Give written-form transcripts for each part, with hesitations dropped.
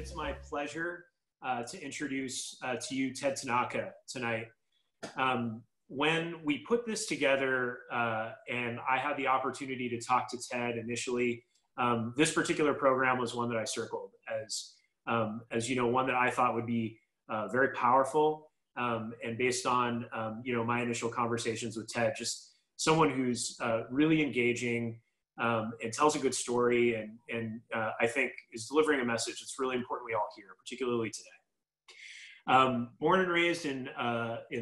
It's my pleasure to introduce to you Ted Tanaka tonight. When we put this together and I had the opportunity to talk to Ted initially, this particular program was one that I circled as you know, one that I thought would be very powerful, and based on you know, my initial conversations with Ted, just someone who's really engaging and tells a good story, and I think is delivering a message that's really important we all hear, particularly today. Born and raised in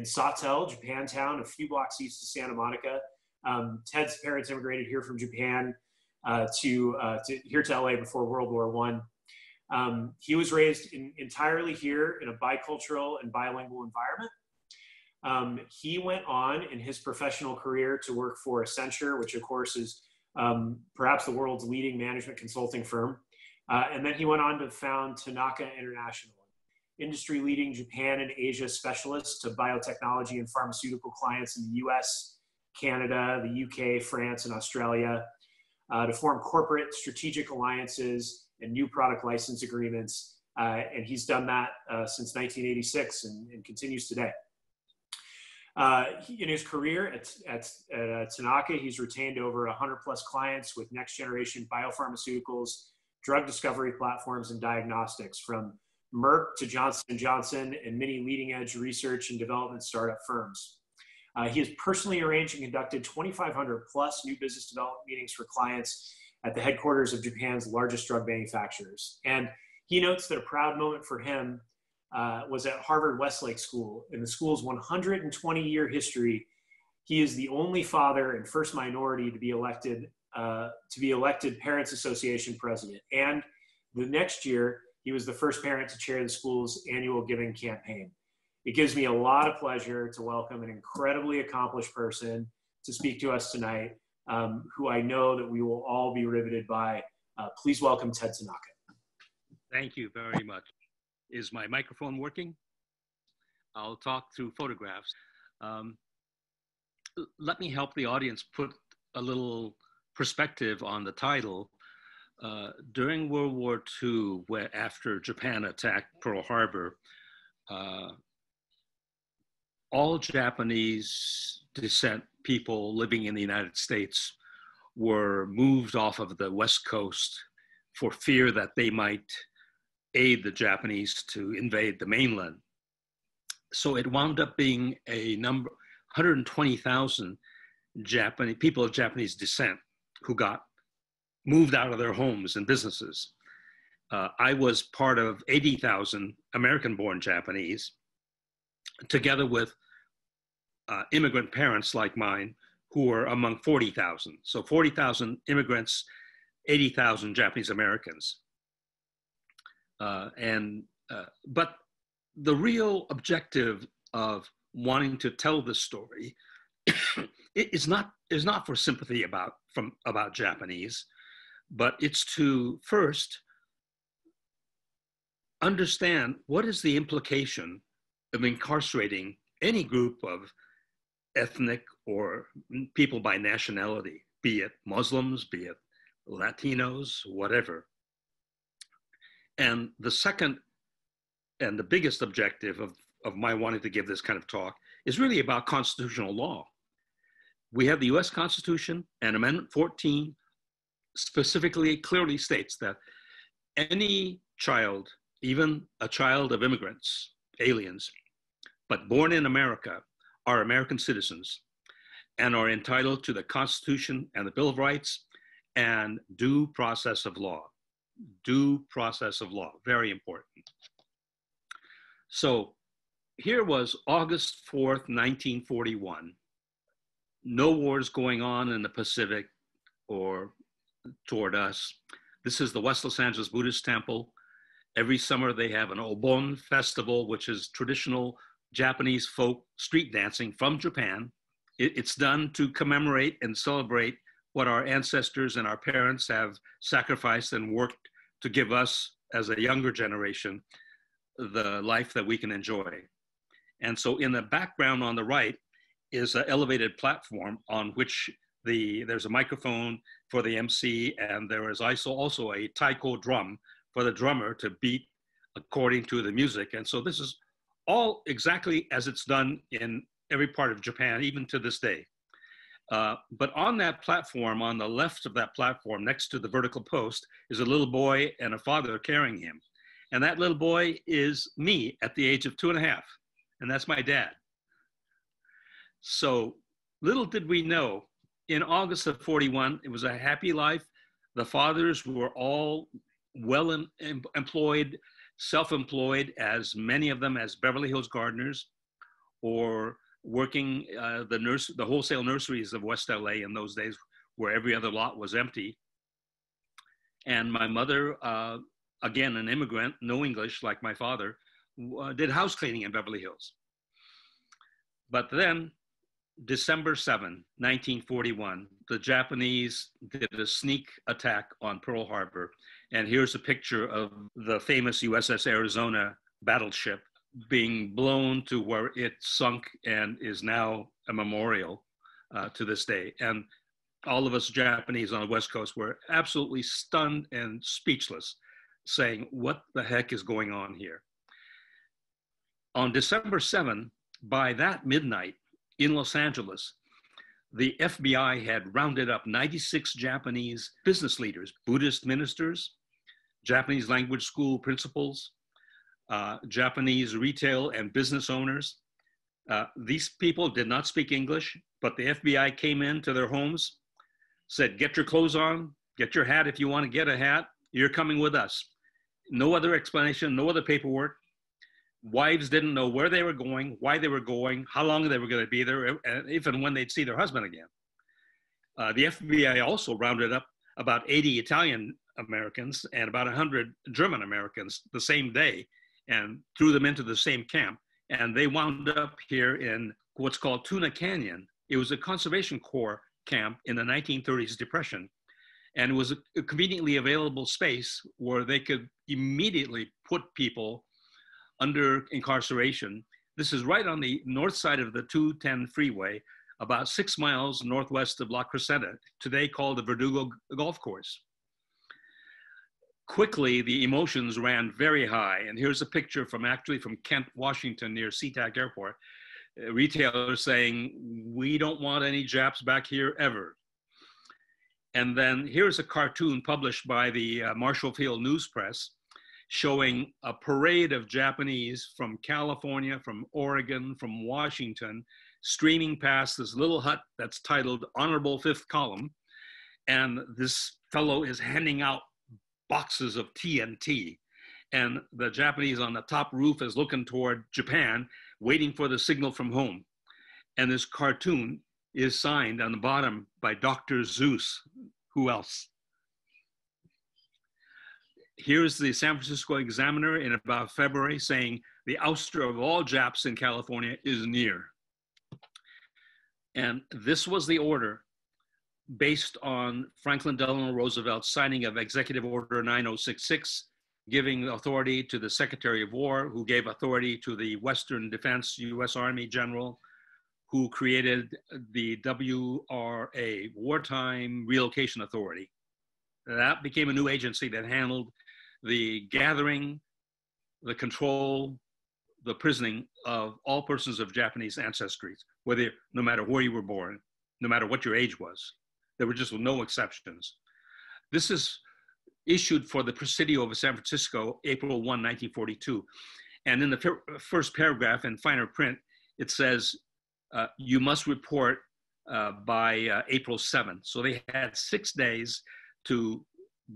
Sawtell, Japantown, a few blocks east of Santa Monica. Ted's parents immigrated here from Japan here to LA before World War I. He was raised entirely here in a bicultural and bilingual environment. He went on in his professional career to work for Accenture, which of course is perhaps the world's leading management consulting firm. And then he went on to found Tanaka International, industry-leading Japan and Asia specialist to biotechnology and pharmaceutical clients in the US, Canada, the UK, France, and Australia, to form corporate strategic alliances and new product license agreements. And he's done that since 1986 and continues today. In his career at Tanaka, he's retained over 100 plus clients with next generation biopharmaceuticals, drug discovery platforms, and diagnostics, from Merck to Johnson & Johnson and many leading edge research and development startup firms. He has personally arranged and conducted 2,500 plus new business development meetings for clients at the headquarters of Japan's largest drug manufacturers. And he notes that a proud moment for him was at Harvard Westlake School. In the school's 120-year history, he is the only father and first minority to be elected Parents Association president. And the next year, he was the first parent to chair the school's annual giving campaign. It gives me a lot of pleasure to welcome an incredibly accomplished person to speak to us tonight, who I know that we will all be riveted by. Please welcome Ted Tanaka. Thank you very much. Is my microphone working? I'll talk through photographs. Let me help the audience put a little perspective on the title. During World War II, after Japan attacked Pearl Harbor, all Japanese descent people living in the United States were moved off of the West Coast for fear that they might aid the Japanese to invade the mainland. So it wound up being a number, 120,000 Japanese people of Japanese descent who got moved out of their homes and businesses. I was part of 80,000 American-born Japanese, together with immigrant parents like mine, who were among 40,000. So 40,000 immigrants, 80,000 Japanese Americans. But the real objective of wanting to tell this story is not for sympathy about Japanese, but it's to first understand what is the implication of incarcerating any group of ethnic or people by nationality, be it Muslims, be it Latinos, whatever. And the second and the biggest objective of my wanting to give this kind of talk is really about constitutional law. We have the US Constitution, and Amendment 14 specifically clearly states that any child, even a child of immigrants, aliens, but born in America, are American citizens and are entitled to the Constitution and the Bill of Rights and due process of law. Due process of law, very important. So here was August 4th, 1941. No wars going on in the Pacific or toward us. This is the West Los Angeles Buddhist temple. Every summer they have an Obon festival, which is traditional Japanese folk street dancing from Japan. It's done to commemorate and celebrate what our ancestors and our parents have sacrificed and worked to give us as a younger generation, the life that we can enjoy. And so in the background on the right is an elevated platform on which there's a microphone for the MC, and there is also a taiko drum for the drummer to beat according to the music. And so this is all exactly as it's done in every part of Japan, even to this day. But on that platform, on the left of that platform, next to the vertical post, is a little boy and a father carrying him. And that little boy is me at the age of 2.5. And that's my dad. So little did we know, in August of 41, it was a happy life. The fathers were all well employed, self-employed, as many of them as Beverly Hills gardeners, or working the wholesale nurseries of West LA in those days, where every other lot was empty. And my mother, again, an immigrant, no English like my father, did house cleaning in Beverly Hills. But then, December 7, 1941, the Japanese did a sneak attack on Pearl Harbor. And here's a picture of the famous USS Arizona battleship being blown to where it sunk and is now a memorial to this day. And all of us Japanese on the West Coast were absolutely stunned and speechless, saying, what the heck is going on here? On December 7, by that midnight in Los Angeles, the FBI had rounded up 96 Japanese business leaders, Buddhist ministers, Japanese language school principals, Japanese retail and business owners. These people did not speak English, but the FBI came into their homes, said, get your clothes on, get your hat if you want to get a hat, you're coming with us. No other explanation, no other paperwork. Wives didn't know where they were going, why they were going, how long they were going to be there, and even when they'd see their husband again. The FBI also rounded up about 80 Italian Americans and about 100 German Americans the same day and threw them into the same camp. And they wound up here in what's called Tuna Canyon. It was a Conservation Corps camp in the 1930s Depression. And it was a conveniently available space where they could immediately put people under incarceration. This is right on the north side of the 210 freeway, about 6 miles northwest of La Crescenta, today called the Verdugo Golf Course. Quickly, the emotions ran very high. And here's a picture from Kent, Washington, near SeaTac Airport. Retailers saying, we don't want any Japs back here ever. And then here's a cartoon published by the Marshall Field News Press showing a parade of Japanese from California, from Oregon, from Washington, streaming past this little hut that's titled Honorable Fifth Column. And this fellow is handing out boxes of TNT. And the Japanese on the top roof is looking toward Japan, waiting for the signal from home. And this cartoon is signed on the bottom by Dr. Zeus. Who else? Here's the San Francisco Examiner in about February saying the ouster of all Japs in California is near. And this was the order based on Franklin Delano Roosevelt's signing of Executive Order 9066, giving authority to the Secretary of War, who gave authority to the Western Defense U.S. Army General, who created the WRA, Wartime Relocation Authority. That became a new agency that handled the gathering, the control, the prisoning of all persons of Japanese ancestry, no matter where you were born, no matter what your age was. There were just no exceptions. This is issued for the Presidio of San Francisco, April 1, 1942. And in the first paragraph in finer print, it says, you must report by April 7th. So they had 6 days to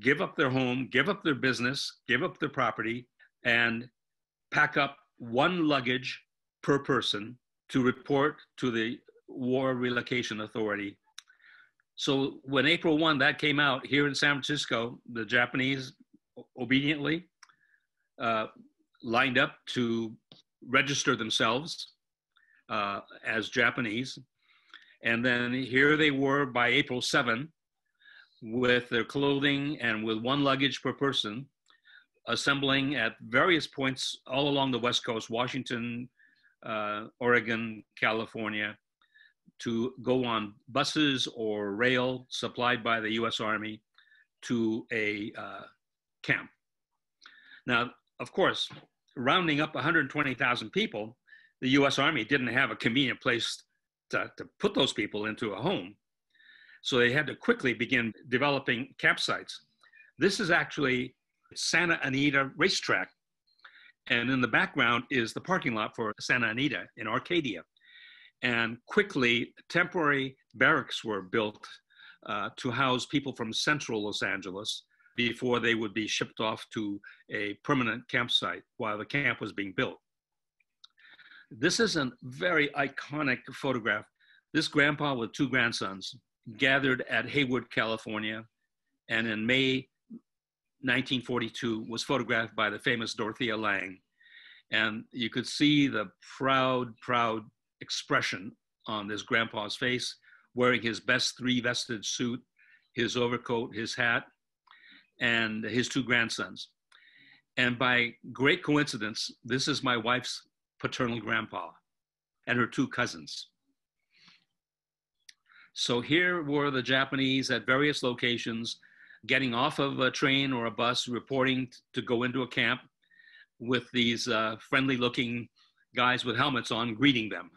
give up their home, give up their business, give up their property, and pack up 1 luggage per person to report to the War Relocation Authority. So when April 1, that came out here in San Francisco, the Japanese obediently lined up to register themselves as Japanese. And then here they were by April 7 with their clothing and with 1 luggage per person, assembling at various points all along the West Coast, Washington, Oregon, California, to go on buses or rail supplied by the U.S. Army to a camp. Now, of course, rounding up 120,000 people, the US Army didn't have a convenient place to put those people into a home. So they had to quickly begin developing campsites. This is actually Santa Anita racetrack. And in the background is the parking lot for Santa Anita in Arcadia. And quickly, temporary barracks were built to house people from central Los Angeles before they would be shipped off to a permanent campsite while the camp was being built. This is a very iconic photograph. This grandpa with two grandsons gathered at Hayward, California, and in May 1942 was photographed by the famous Dorothea Lange. And you could see the proud expression on this grandpa's face, wearing his best three-vested suit, his overcoat, his hat, and his two grandsons. And by great coincidence, this is my wife's paternal grandpa and her two cousins. So here were the Japanese at various locations, getting off of a train or a bus, reporting to go into a camp with these friendly-looking guys with helmets on, greeting them.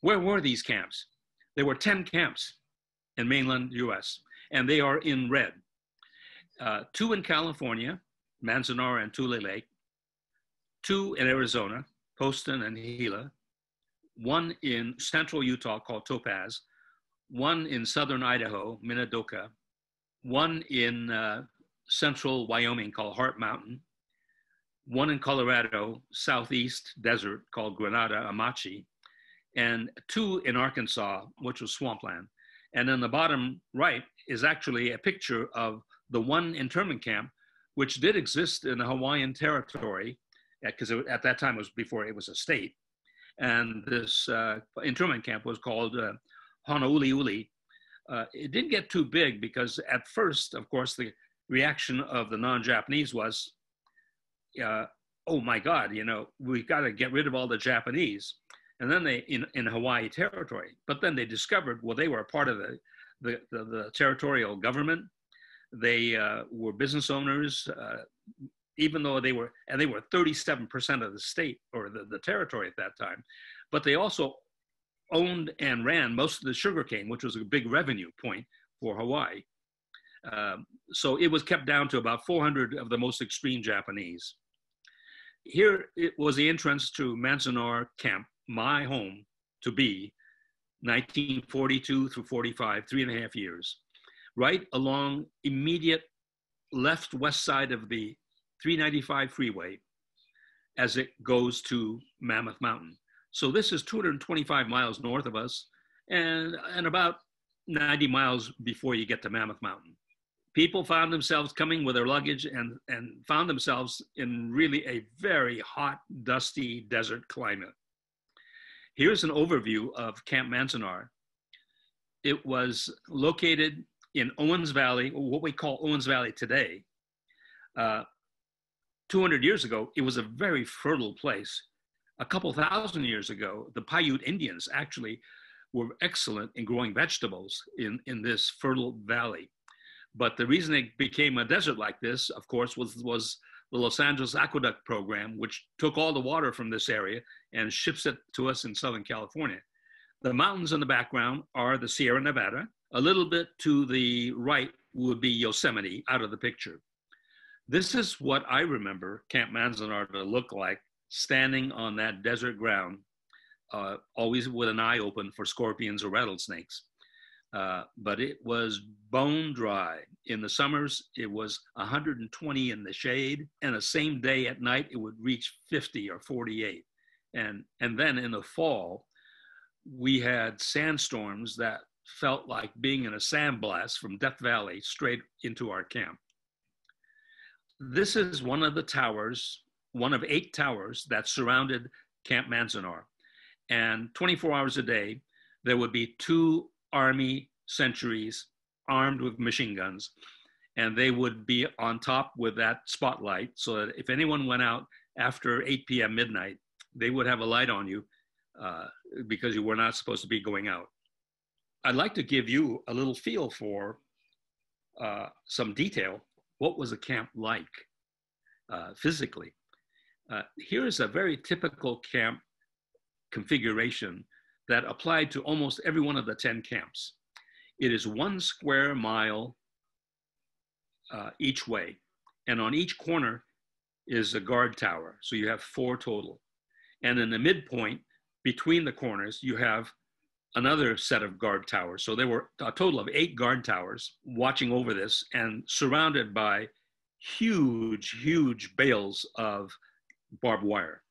Where were these camps? There were 10 camps in mainland US, and they are in red. 2 in California, Manzanar and Tule Lake, 2 in Arizona, Poston and Gila, 1 in central Utah called Topaz, 1 in southern Idaho, Minidoka, 1 in central Wyoming called Heart Mountain, 1 in Colorado, southeast desert called Granada, Amachi, and 2 in Arkansas, which was swampland. And in the bottom right is actually a picture of the one internment camp, which did exist in the Hawaiian territory, because at that time it was before it was a state. And this internment camp was called Honouliuli. It didn't get too big because at first, of course, the reaction of the non-Japanese was, oh my God, you know, we've got to get rid of all the Japanese. And then they, in Hawaii territory, but then they discovered, well, they were a part of the territorial government. They were business owners, even though they were 37% of the state or the territory at that time. But they also owned and ran most of the sugarcane, which was a big revenue point for Hawaii. So it was kept down to about 400 of the most extreme Japanese. Here it was the entrance to Manzanar Camp, my home to be, 1942 through 45, 3.5 years, right along immediate left-west side of the 395 freeway as it goes to Mammoth Mountain. So this is 225 miles north of us and about 90 miles before you get to Mammoth Mountain. People found themselves coming with their luggage and found themselves in really a very hot, dusty desert climate. Here's an overview of Camp Manzanar. It was located in Owens Valley, or what we call Owens Valley today. 200 years ago, it was a very fertile place. A couple thousand years ago, the Paiute Indians actually were excellent in growing vegetables in this fertile valley. But the reason it became a desert like this, of course, was the Los Angeles Aqueduct program, which took all the water from this area and ships it to us in Southern California. The mountains in the background are the Sierra Nevada. A little bit to the right would be Yosemite out of the picture. This is what I remember Camp Manzanar to look like, standing on that desert ground, always with an eye open for scorpions or rattlesnakes. But it was bone dry. In the summers, it was 120 in the shade, and the same day at night, it would reach 50 or 48. And then in the fall, we had sandstorms that felt like being in a sandblast from Death Valley straight into our camp. This is one of the towers, one of 8 towers that surrounded Camp Manzanar. And 24 hours a day, there would be 2 Army sentries armed with machine guns, and they would be on top with that spotlight so that if anyone went out after 8 p.m. midnight, they would have a light on you because you were not supposed to be going out. I'd like to give you a little feel for some detail. What was the camp like? physically. Here is a very typical camp configuration that applied to almost every one of the 10 camps. It is 1 square mile each way. And on each corner is a guard tower. So you have 4 total. And in the midpoint, between the corners, you have another set of guard towers. So there were a total of 8 guard towers watching over this and surrounded by huge, huge bales of barbed wire.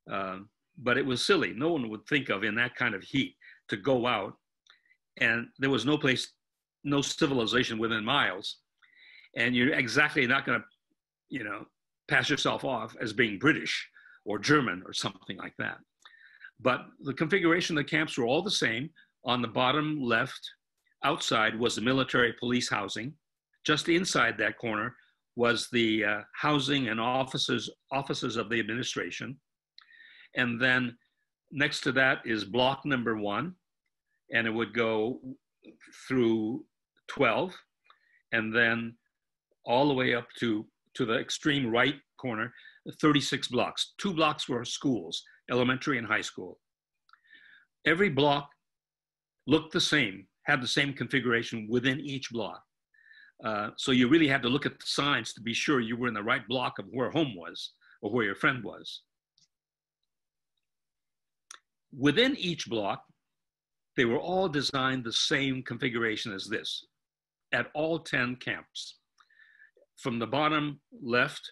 But it was silly. No one would think of in that kind of heat to go out, and there was no place, no civilization within miles. And you're exactly not going to, pass yourself off as being British or German or something like that. But the configuration of the camps were all the same. On the bottom left, outside was the military police housing. Just inside that corner was the housing and offices of the administration. And then next to that is block number 1, and it would go through 12, and then all the way up to the extreme right corner, 36 blocks. 2 blocks were schools, elementary and high school. Every block looked the same, had the same configuration within each block. So you really had to look at the signs to be sure you were in the right block of where home was or where your friend was. Within each block, they were all designed the same configuration as this at all 10 camps. From the bottom left,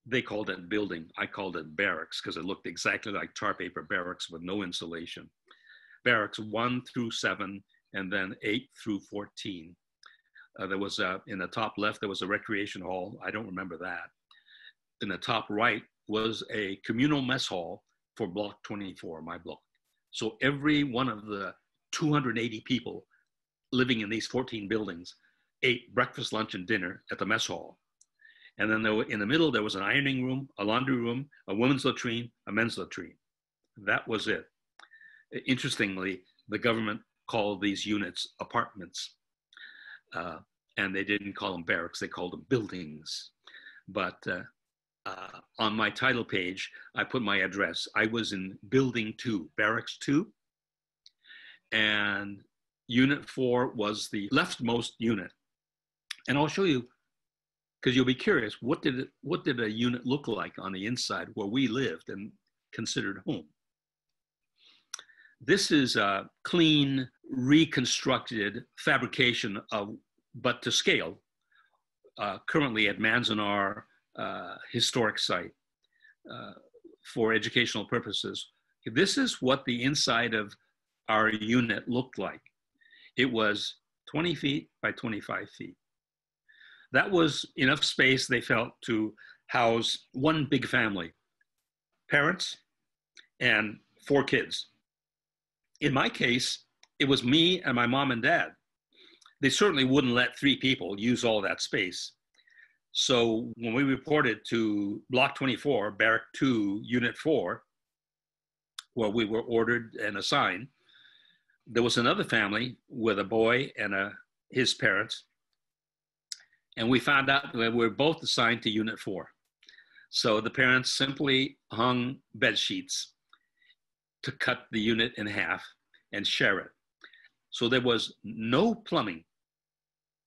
they called it building. I called it barracks because it looked exactly like tar paper barracks with no insulation. Barracks 1 through 7, and then 8 through 14. There was in the top left, there was a recreation hall. I don't remember that. In the top right was a communal mess hall for block 24, my block. So every one of the 280 people living in these 14 buildings ate breakfast, lunch, and dinner at the mess hall. And then in the middle, there was an ironing room, a laundry room, a women's latrine, a men's latrine. That was it. Interestingly, the government called these units apartments. And they didn't call them barracks, they called them buildings. But on my title page, I put my address. I was in building 2, barracks 2. And unit 4 was the leftmost unit. And I'll show you, because you'll be curious, what did a unit look like on the inside where we lived and considered home? This is a clean, reconstructed fabrication of, but to scale, currently at Manzanar historic site for educational purposes. This is what the inside of our unit looked like. It was 20 feet by 25 feet. That was enough space, they felt, to house one big family, parents and 4 kids. In my case, it was me and my mom and dad. They certainly wouldn't let 3 people use all that space. So when we reported to Block 24, Barrack 2, Unit 4, where we were ordered and assigned, there was another family with a boy and his parents. And we found out that we were both assigned to Unit 4. So the parents simply hung bed sheets to cut the unit in half and share it. So there was no plumbing,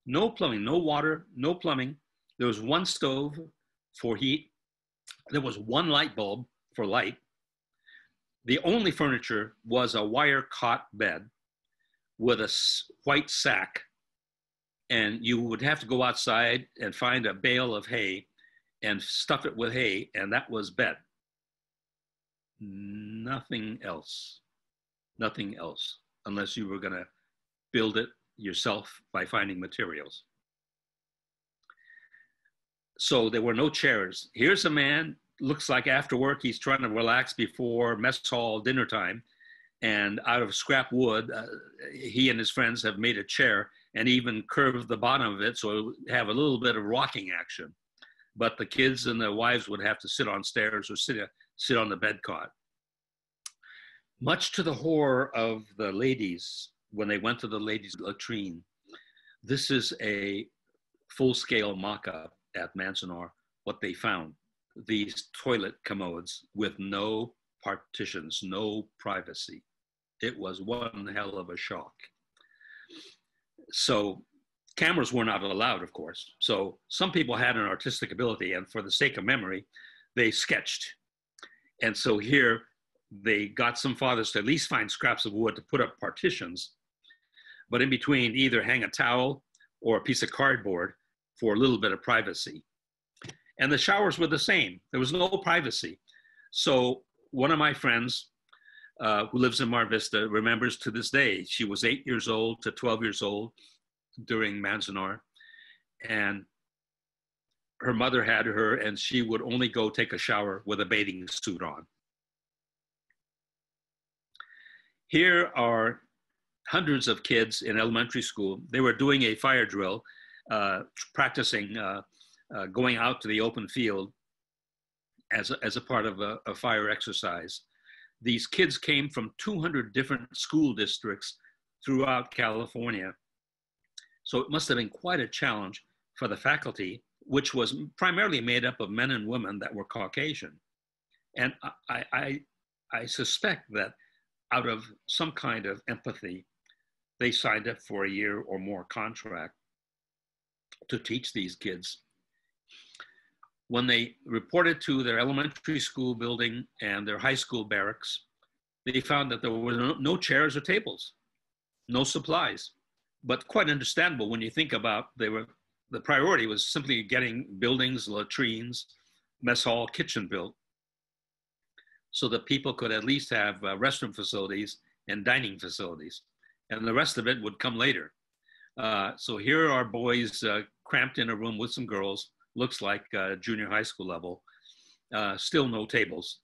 no water, no plumbing. There was 1 stove for heat. There was 1 light bulb for light. The only furniture was a wire cot bed with a white sack. And you would have to go outside and find a bale of hay and stuff it with hay, and that was bed. Nothing else, unless you were going to build it yourself by finding materials. So there were no chairs. Here's a man, looks like after work, he's trying to relax before mess hall dinner time. And out of scrap wood, he and his friends have made a chair and even curved the bottom of it so it would have a little bit of rocking action. But the kids and their wives would have to sit on stairs or sit on the bed cot. Much to the horror of the ladies, when they went to the ladies' latrine, this is a full-scale mock-up at Manzanar what they found, these toilet commodes with no partitions, no privacy. It was one hell of a shock. So cameras were not allowed, of course. So some people had an artistic ability, and for the sake of memory, they sketched. And so here they got some fathers to at least find scraps of wood to put up partitions, but in between either hang a towel or a piece of cardboard for a little bit of privacy. And the showers were the same. There was no privacy. So one of my friends who lives in Mar Vista remembers to this day, she was 8 years old to 12 years old during Manzanar. And her mother had her, and she would only go take a shower with a bathing suit on. Here are hundreds of kids in elementary school. They were doing a fire drill, practicing going out to the open field as a part of a fire exercise. These kids came from 200 different school districts throughout California. So it must have been quite a challenge for the faculty, which was primarily made up of men and women that were Caucasian. And I suspect that out of some kind of empathy, they signed up for a year or more contract to teach these kids. When they reported to their elementary school building and their high school barracks, they found that there were no chairs or tables, no supplies. But quite understandable when you think about the priority was simply getting buildings, latrines, mess hall, kitchen built, so that people could at least have restroom facilities and dining facilities. And the rest of it would come later. So here are boys cramped in a room with some girls, looks like junior high school level, still no tables.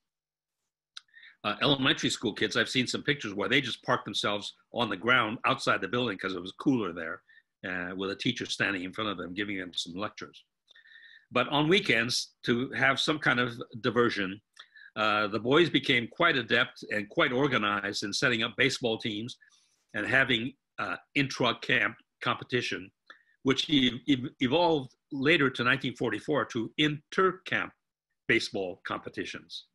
Elementary school kids, I've seen some pictures where they just parked themselves on the ground outside the building because it was cooler there, with a teacher standing in front of them giving them some lectures. But on weekends, to have some kind of diversion, the boys became quite adept and quite organized in setting up baseball teams and having intra-camp competition, which evolved later to 1944 to inter-camp baseball competitions.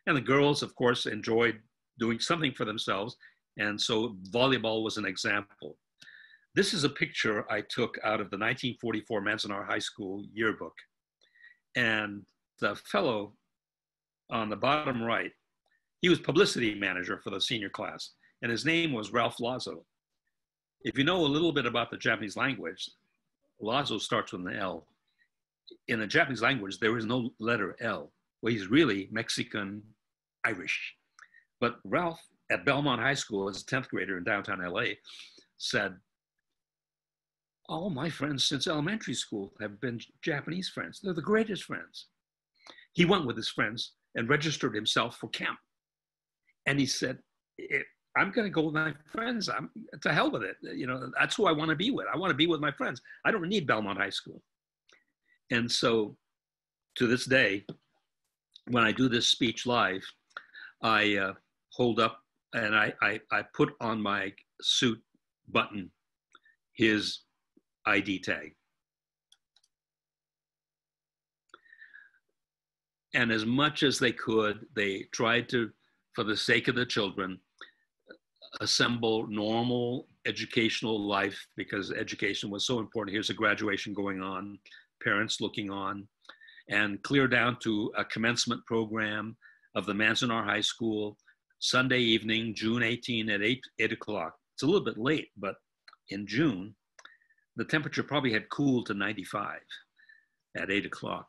And the girls, of course, enjoyed doing something for themselves. And so volleyball was an example. This is a picture I took out of the 1944 Manzanar High School yearbook. And the fellow on the bottom right, he was publicity manager for the senior class, and his name was Ralph Lazo. If you know a little bit about the Japanese language, Lazo starts with an L. In the Japanese language, there is no letter L. Well, he's really Mexican Irish. But Ralph at Belmont High School as a 10th grader in downtown LA said, all my friends since elementary school have been Japanese friends. They're the greatest friends. He went with his friends and registered himself for camp. And he said, I'm going to go with my friends. To hell with it. You know, that's who I want to be with. I want to be with my friends. I don't need Belmont High School. And so to this day, when I do this speech live, I hold up and I put on my suit button his ID tag. And as much as they could, they tried to, for the sake of the children, assemble normal educational life because education was so important. Here's a graduation going on, parents looking on, and clear down to a commencement program of the Manzanar High School, Sunday evening, June 18 at 8 o'clock. It's a little bit late, but in June, the temperature probably had cooled to 95 at 8 o'clock.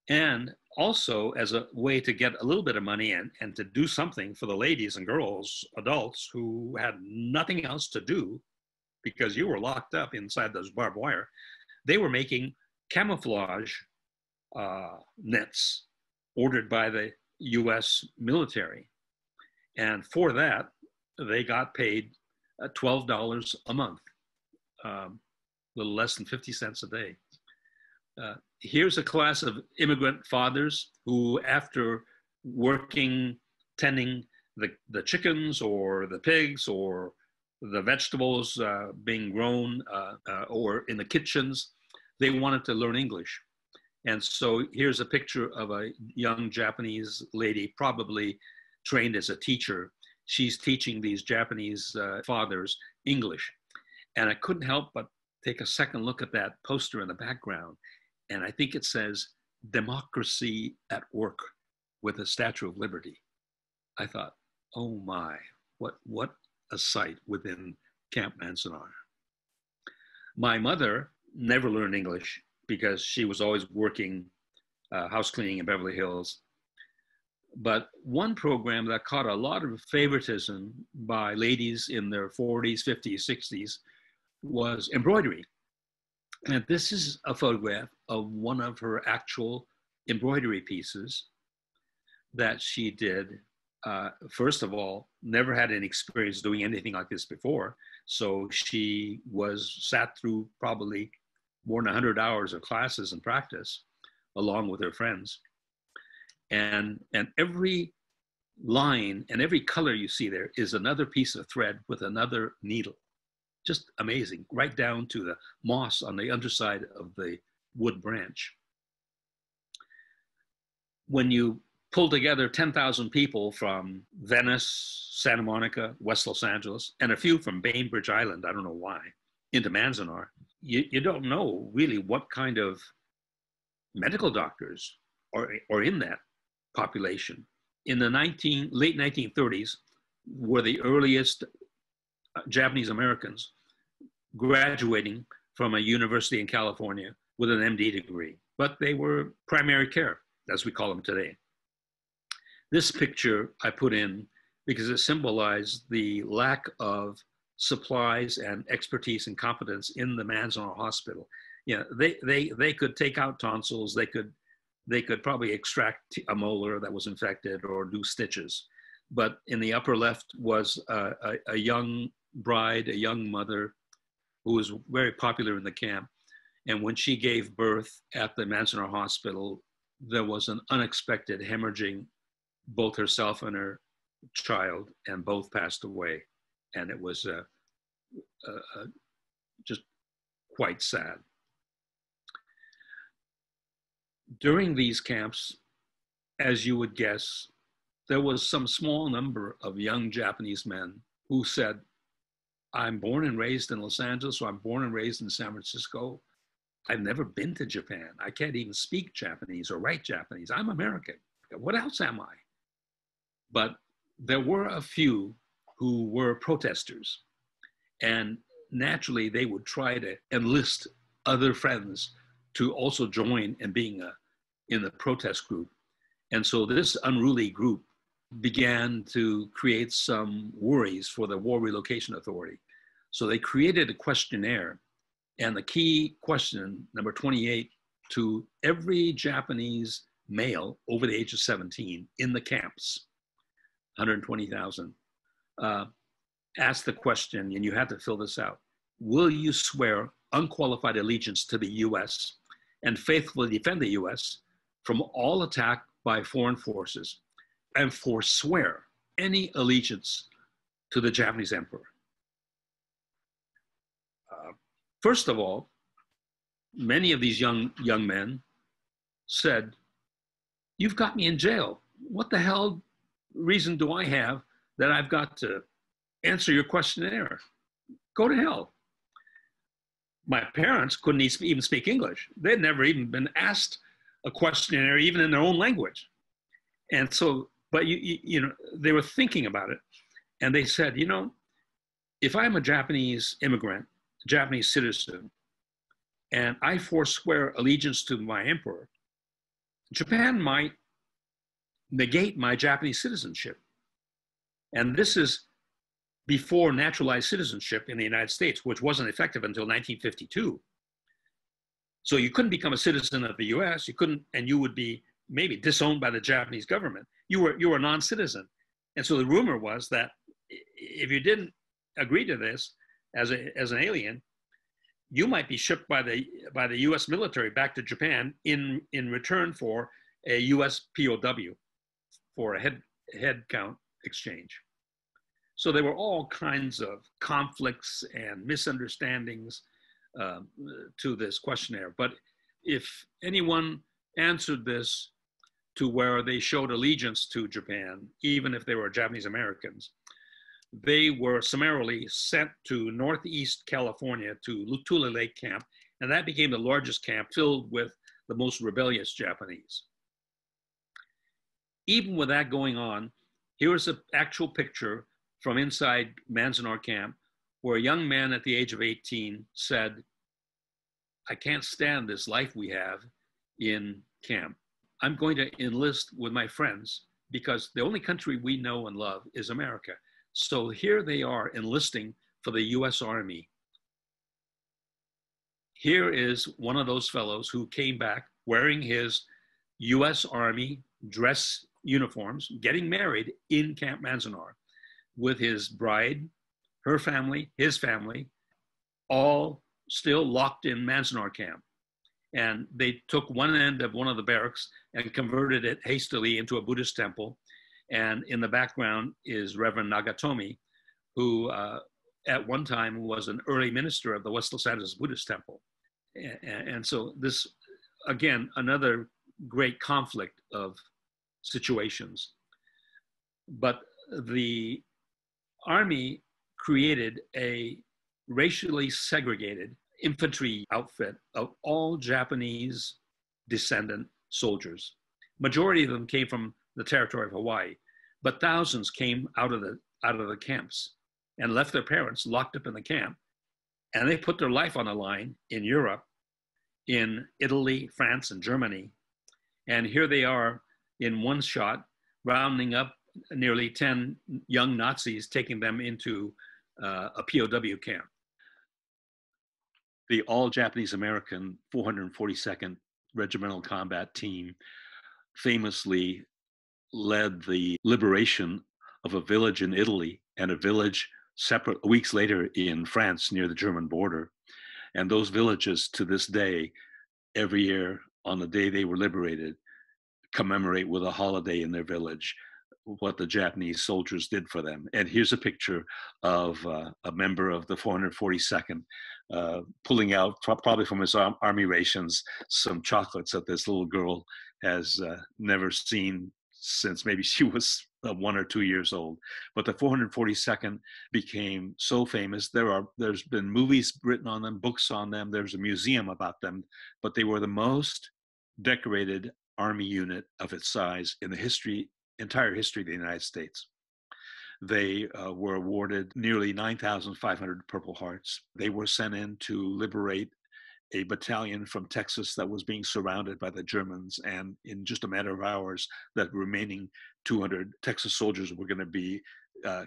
And also as a way to get a little bit of money and to do something for the ladies and girls, adults who had nothing else to do because you were locked up inside those barbed wire, they were making camouflage nets ordered by the US military. And for that, they got paid $12 a month, a little less than 50 cents a day. Here's a class of immigrant fathers who, after working, tending the chickens or the pigs or the vegetables being grown or in the kitchens, they wanted to learn English. And so here's a picture of a young Japanese lady, probably trained as a teacher. She's teaching these Japanese fathers English. And I couldn't help but take a second look at that poster in the background. And I think it says, "Democracy at Work," with a Statue of Liberty. I thought, oh my, what a sight within Camp Manzanar. My mother never learned English because she was always working house cleaning in Beverly Hills. But one program that caught a lot of favoritism by ladies in their 40s, 50s, 60s was embroidery. And this is a photograph of one of her actual embroidery pieces that she did. First of all, never had any experience doing anything like this before. So she sat through probably more than 100 hours of classes and practice along with her friends. And every line and every color you see there is another piece of thread with another needle. Just amazing, right down to the moss on the underside of the wood branch. When you pull together 10,000 people from Venice, Santa Monica, West Los Angeles, and a few from Bainbridge Island, I don't know why, into Manzanar, you don't know really what kind of medical doctors are in that population. In the late 1930s were the earliest Japanese-Americans graduating from a university in California with an MD degree, but they were primary care, as we call them today. This picture I put in because it symbolized the lack of supplies and expertise and competence in the Manzanar Hospital. You know, they could take out tonsils, they could probably extract a molar that was infected or do stitches. But in the upper left was a young bride, a young mother who was very popular in the camp. And when she gave birth at the Manzanar Hospital, there was an unexpected hemorrhaging, both herself and her child, and both passed away. And it was just quite sad. During these camps, as you would guess, there was some small number of young Japanese men who said, I'm born and raised in Los Angeles, or I'm born and raised in San Francisco. I've never been to Japan. I can't even speak Japanese or write Japanese. I'm American. What else am I? But there were a few who were protesters. And naturally, they would try to enlist other friends to also join in being in the protest group. And so this unruly group began to create some worries for the War Relocation Authority. So they created a questionnaire, and the key question, number 28, to every Japanese male over the age of 17 in the camps, 120,000, asked the question, and you had to fill this out: will you swear unqualified allegiance to the US and faithfully defend the US from all attack by foreign forces, and forswear any allegiance to the Japanese emperor? First of all, many of these young men said, you've got me in jail. What the hell reason do I have that I've got to answer your questionnaire? Go to hell. My parents couldn't even speak English. They'd never even been asked a questionnaire, even in their own language. And so, but you know, they were thinking about it, and they said, you know, if I'm a Japanese immigrant, Japanese citizen, and I forswear allegiance to my emperor, Japan might negate my Japanese citizenship. And this is before naturalized citizenship in the United States, which wasn't effective until 1952. So you couldn't become a citizen of the US, you couldn't, and you would be maybe disowned by the Japanese government. You were a non-citizen. And so the rumor was that if you didn't agree to this as an alien, you might be shipped by the US military back to Japan in return for a US POW, for a head count exchange. So there were all kinds of conflicts and misunderstandings to this questionnaire. But if anyone answered this to where they showed allegiance to Japan, even if they were Japanese Americans, they were summarily sent to Northeast California to Tule Lake Camp, and that became the largest camp filled with the most rebellious Japanese. Even with that going on, here's an actual picture from inside Manzanar Camp, where a young man at the age of 18 said, "I can't stand this life we have in camp. I'm going to enlist with my friends because the only country we know and love is America." So here they are enlisting for the US Army. Here is one of those fellows who came back wearing his US Army dress uniforms, getting married in Camp Manzanar with his bride, her family, his family, all still locked in Manzanar Camp. And they took one end of one of the barracks and converted it hastily into a Buddhist temple. And in the background is Reverend Nagatomi, who at one time was an early minister of the West Los Angeles Buddhist temple. And so this, again, another great conflict of situations. But the Army created a racially segregated infantry outfit of all Japanese descendant soldiers. Majority of them came from the territory of Hawaii, but thousands came out of the camps and left their parents locked up in the camp. And they put their life on the line in Europe, in Italy, France, and Germany. And here they are in one shot, rounding up nearly 10 young Nazis, taking them into a POW camp. The all Japanese American 442nd Regimental Combat Team famously led the liberation of a village in Italy and a village separate weeks later in France near the German border. And those villages to this day, every year on the day they were liberated, commemorate with a holiday in their village what the Japanese soldiers did for them. And here's a picture of a member of the 442nd pulling out, probably from his army rations, some chocolates that this little girl has never seen since maybe she was 1 or 2 years old. But the 442nd became so famous. There's been movies written on them, books on them. There's a museum about them, but they were the most decorated army unit of its size in the entire history of the United States. They were awarded nearly 9,500 Purple Hearts. They were sent in to liberate a battalion from Texas that was being surrounded by the Germans, and in just a matter of hours, that remaining 200 Texas soldiers were going to be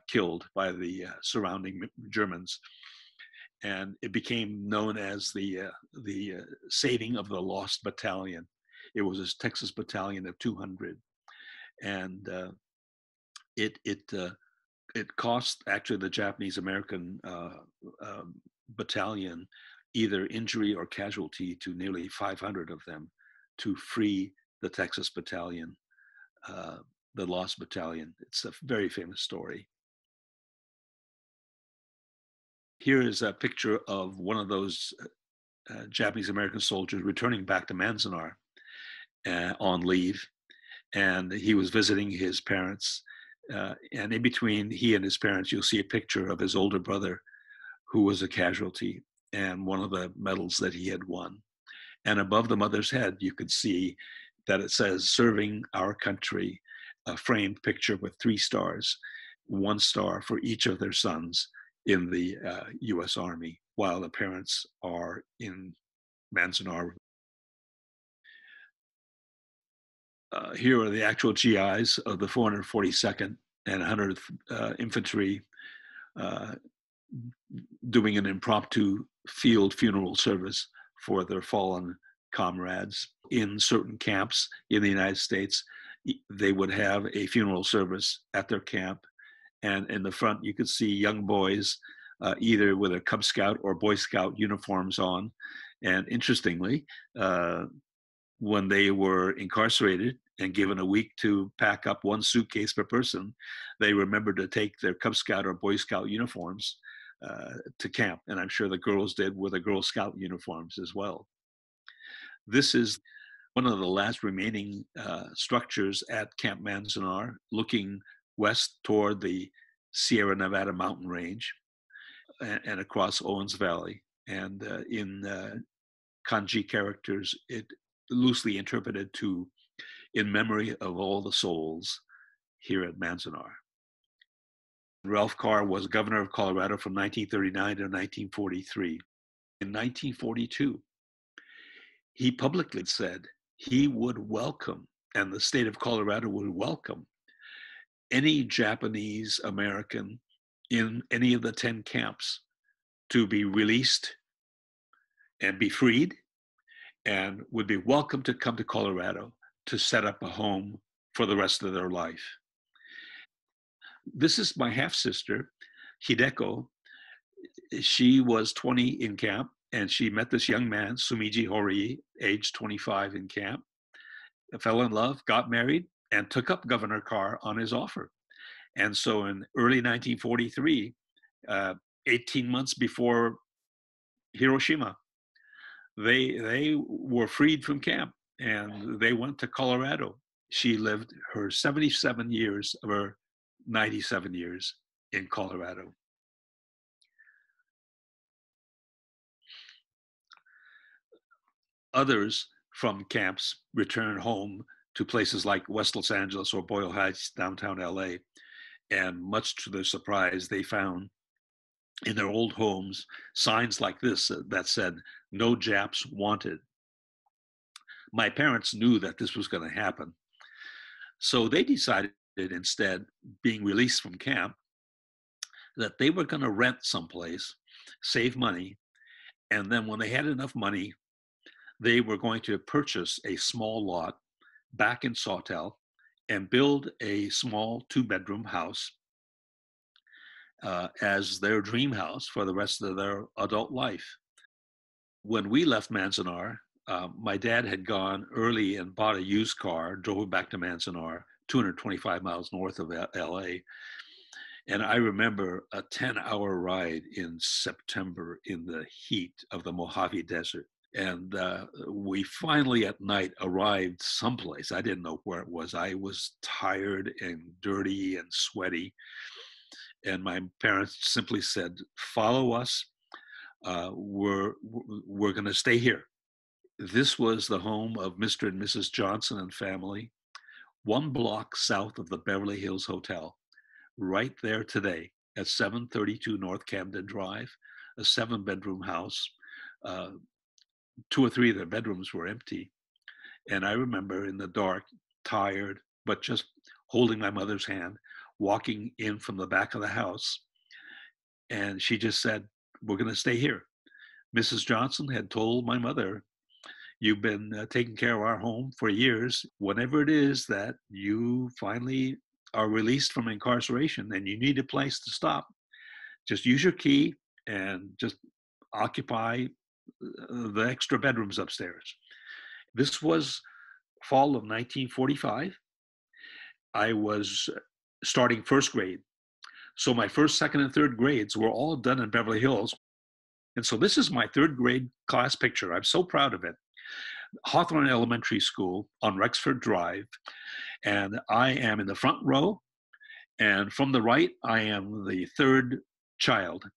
killed by the surrounding Germans. And it became known as the saving of the lost battalion. It was a Texas battalion of 200, and it cost actually the Japanese American battalion either injury or casualty to nearly 500 of them to free the Texas battalion, the lost battalion. It's a very famous story. Here is a picture of one of those Japanese American soldiers returning back to Manzanar on leave, and he was visiting his parents. And in between he and his parents, you'll see a picture of his older brother who was a casualty and one of the medals that he had won. And above the mother's head, you could see that it says, "Serving our country," a framed picture with 3 stars, 1 star for each of their sons in the US Army, while the parents are in Manzanar. Here are the actual GIs of the 442nd and 100th Infantry doing an impromptu field funeral service for their fallen comrades. In certain camps in the United States, they would have a funeral service at their camp, and in the front you could see young boys either with a Cub Scout or Boy Scout uniforms on. And interestingly, when they were incarcerated and given a week to pack up 1 suitcase per person, they remembered to take their Cub Scout or Boy Scout uniforms to camp. And I'm sure the girls did with the Girl Scout uniforms as well. This is one of the last remaining structures at Camp Manzanar, looking west toward the Sierra Nevada mountain range and across Owens Valley. And in kanji characters, it loosely interpreted to "in memory of all the souls here at Manzanar." Ralph Carr was governor of Colorado from 1939 to 1943. In 1942, he publicly said he would welcome, and the state of Colorado would welcome, any Japanese American in any of the 10 camps to be released and be freed, and would be welcome to come to Colorado to set up a home for the rest of their life. This is my half-sister, Hideko. She was 20 in camp, and she met this young man, Sumiji Horii, age 25 in camp, fell in love, got married, and took up Governor Carr on his offer. And so in early 1943, 18 months before Hiroshima, they were freed from camp and they went to Colorado. She lived her 77 years of her 97 years in Colorado. Others from camps returned home to places like West Los Angeles or Boyle Heights, downtown LA. And much to their surprise, they found in their old homes signs like this that said, "No Japs wanted." My parents knew that this was going to happen. So they decided instead, being released from camp, that they were going to rent someplace, save money, and then when they had enough money, they were going to purchase a small lot back in Sawtell and build a small 2-bedroom house as their dream house for the rest of their adult life. When we left Manzanar, my dad had gone early and bought a used car, drove back to Manzanar, 225 miles north of LA. And I remember a 10-hour ride in September in the heat of the Mojave Desert. And we finally at night arrived someplace. I didn't know where it was. I was tired and dirty and sweaty. And my parents simply said, "Follow us. We're going to stay here." This was the home of Mr. and Mrs. Johnson and family, 1 block south of the Beverly Hills Hotel, right there today at 732 North Camden Drive, a 7-bedroom house. 2 or 3 of the bedrooms were empty. And I remember in the dark, tired, but just holding my mother's hand, walking in from the back of the house. And she just said, "We're going to stay here." Mrs. Johnson had told my mother, "You've been taking care of our home for years. Whenever it is that you finally are released from incarceration and you need a place to stop, just use your key and just occupy the extra bedrooms upstairs." This was fall of 1945. I was starting first grade. So my first, second, and third grades were all done in Beverly Hills. And so this is my 3rd grade class picture. I'm so proud of it. Hawthorne Elementary School on Rexford Drive. And I am in the front row. And from the right, I am the 3rd child.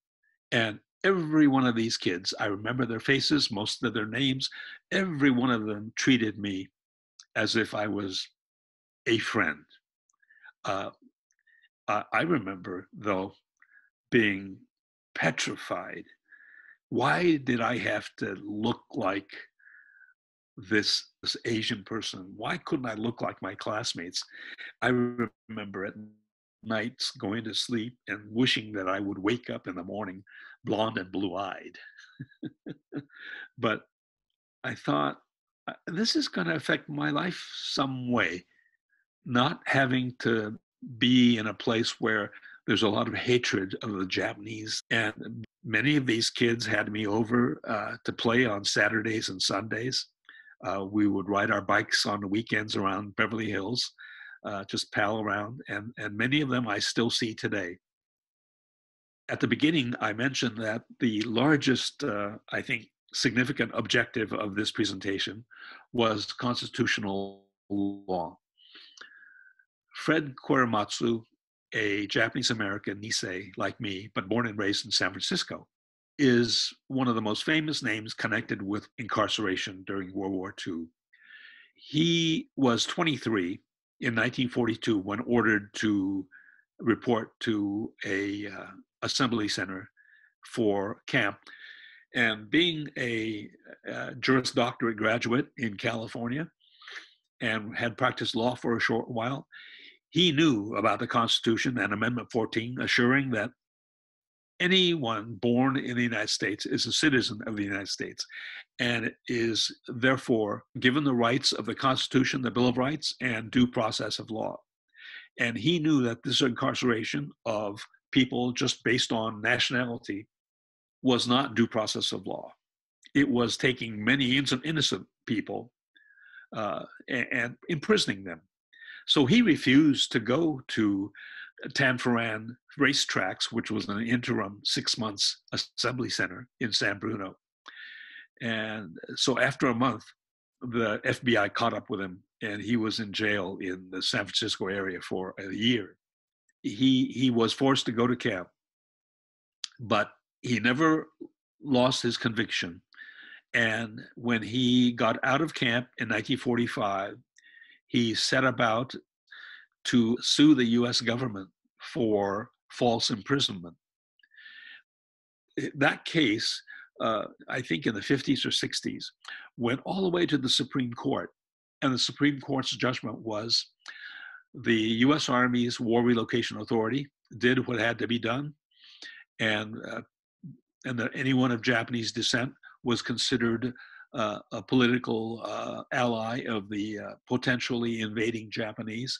And every one of these kids, I remember their faces, most of their names. Every one of them treated me as if I was a friend. I remember, though, being petrified. Why did I have to look like this Asian person? Why couldn't I look like my classmates? I remember at nights going to sleep and wishing that I would wake up in the morning blonde and blue-eyed. But I thought, this is going to affect my life some way, not having to be in a place where there's a lot of hatred of the Japanese. And many of these kids had me over to play on Saturdays and Sundays. We would ride our bikes on the weekends around Beverly Hills, just pal around. And many of them I still see today. At the beginning, I mentioned that the largest, I think, significant objective of this presentation was constitutional law. Fred Korematsu, a Japanese-American Nisei like me, but born and raised in San Francisco, is one of the most famous names connected with incarceration during World War II. He was 23 in 1942 when ordered to report to a assembly center for camp. And being a Juris Doctorate graduate in California and had practiced law for a short while, he knew about the Constitution and Amendment 14, assuring that anyone born in the United States is a citizen of the United States and is therefore given the rights of the Constitution, the Bill of Rights, and due process of law. And he knew that this incarceration of people just based on nationality was not due process of law. It was taking many innocent people and imprisoning them. So he refused to go to Tanforan racetracks, which was an interim 6 months assembly center in San Bruno. And so after a month, the FBI caught up with him and he was in jail in the San Francisco area for a year. He was forced to go to camp, but he never lost his conviction. And when he got out of camp in 1945, he set about to sue the US government for false imprisonment. That case, I think in the 50s or 60s, went all the way to the Supreme Court. And the Supreme Court's judgment was the US Army's War Relocation Authority did what had to be done. And that anyone of Japanese descent was considered a political ally of the potentially invading Japanese.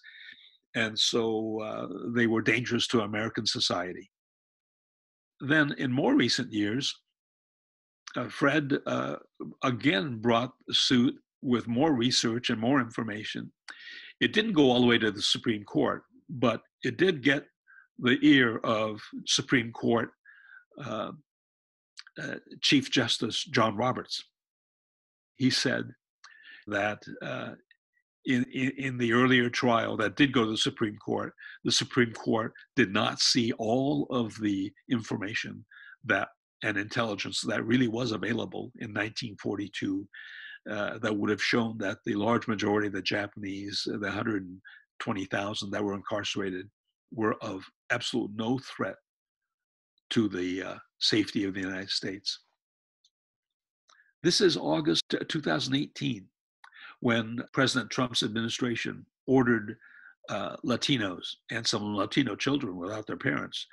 And so they were dangerous to American society. Then in more recent years, Fred again brought suit with more research and more information. It didn't go all the way to the Supreme Court, but it did get the ear of Supreme Court Chief Justice John Roberts. He said that in the earlier trial that did go to the Supreme Court did not see all of the information that and intelligence that really was available in 1942 that would have shown that the large majority of the Japanese, the 120,000 that were incarcerated, were of absolute no threat to the safety of the United States. This is August 2018, when President Trump's administration ordered Latinos and some Latino children without their parents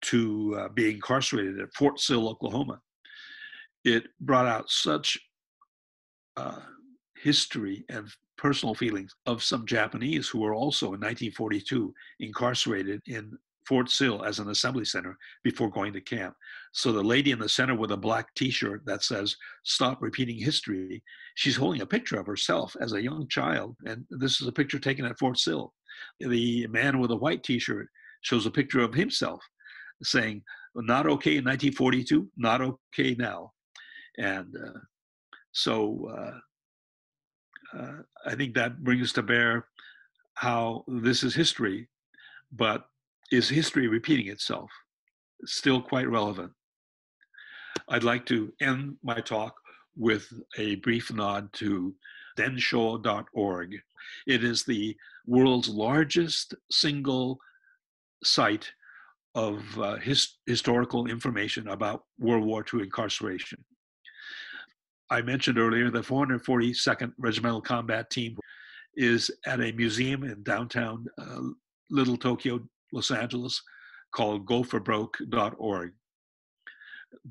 to be incarcerated at Fort Sill, Oklahoma. It brought out such history and personal feelings of some Japanese who were also in 1942 incarcerated in Fort Sill as an assembly center before going to camp. So the lady in the center with a black t-shirt that says, "Stop repeating history," she's holding a picture of herself as a young child. And this is a picture taken at Fort Sill. The man with a white t-shirt shows a picture of himself saying, "Not okay in 1942, not okay now." And I think that brings to bear how this is history, but is history repeating itself? It's still quite relevant. I'd like to end my talk with a brief nod to densho.org. It is the world's largest single site of historical information about World War II incarceration. I mentioned earlier the 442nd Regimental Combat Team is at a museum in downtown Little Tokyo, Los Angeles, called goforbroke.org.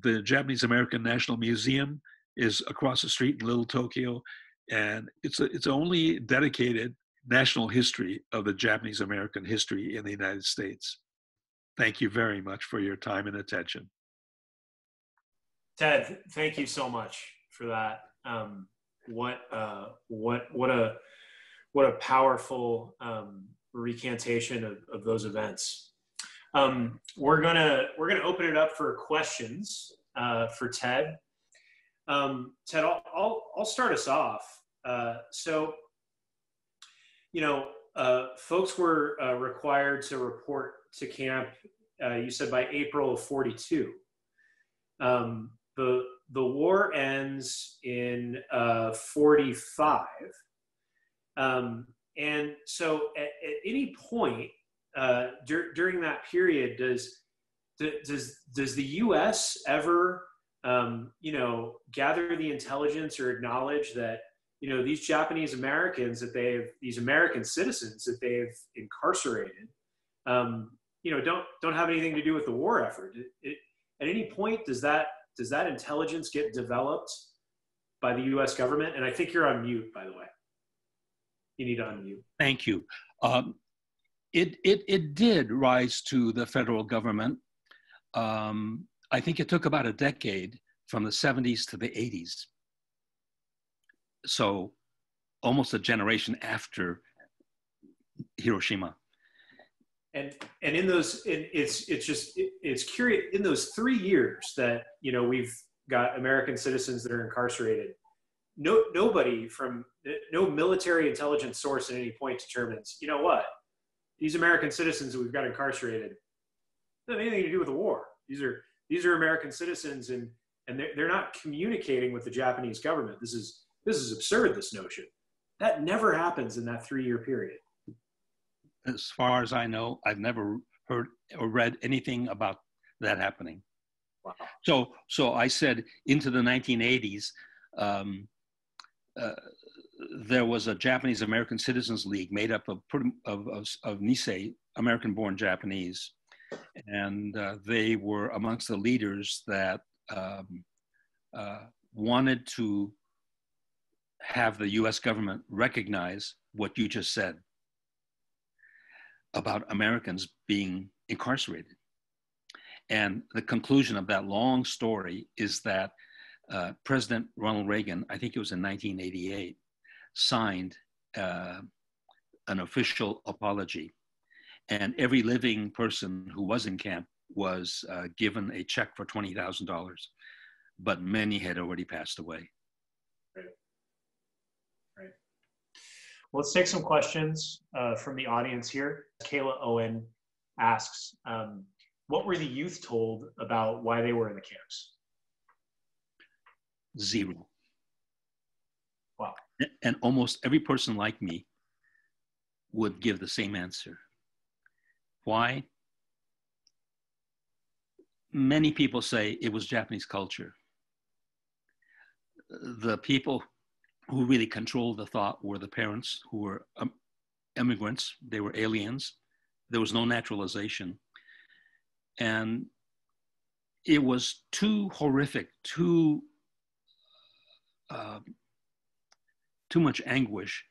The Japanese American National Museum is across the street in Little Tokyo, and it's only dedicated national history of the Japanese American history in the United States. Thank you very much for your time and attention. Ted, thank you so much for that. What a powerful recantation of those events. We're gonna open it up for questions for Ted. Ted, I'll start us off. So, folks were required to report to camp, you said by April of 42. The war ends in 45. And so at any point during that period, does the U.S. ever, gather the intelligence or acknowledge that, these Japanese Americans these American citizens that they've incarcerated, don't have anything to do with the war effort? At any point, does that intelligence get developed by the U.S. government? And I think you're on mute, by the way. You need to unmute. Thank you. It did rise to the federal government. I think it took about a decade from the 70s to the 80s. So almost a generation after Hiroshima. And in those, it's curious, in those 3 years that, we've got American citizens that are incarcerated, no military intelligence source at any point determines, these American citizens that we've got incarcerated don't have anything to do with the war. These are American citizens, and they're not communicating with the Japanese government. This is absurd, this notion. That never happens in that 3-year period. As far as I know, I've never heard or read anything about that happening. Wow. So I said into the 1980s, there was a Japanese American Citizens League made up of Nisei, American-born Japanese, and they were amongst the leaders that wanted to have the U.S. government recognize what you just said about Americans being incarcerated. And the conclusion of that long story is that President Ronald Reagan, I think it was in 1988, signed an official apology. And every living person who was in camp was given a check for $20,000, but many had already passed away. Right. Well, let's take some questions from the audience here. Kayla Owen asks, what were the youth told about why they were in the camps? Zero. Wow. And almost every person like me would give the same answer. Why? Many people say it was Japanese culture. The people who really controlled the thought were the parents, who were immigrants. They were aliens. There was no naturalization. And it was too horrific, too much anguish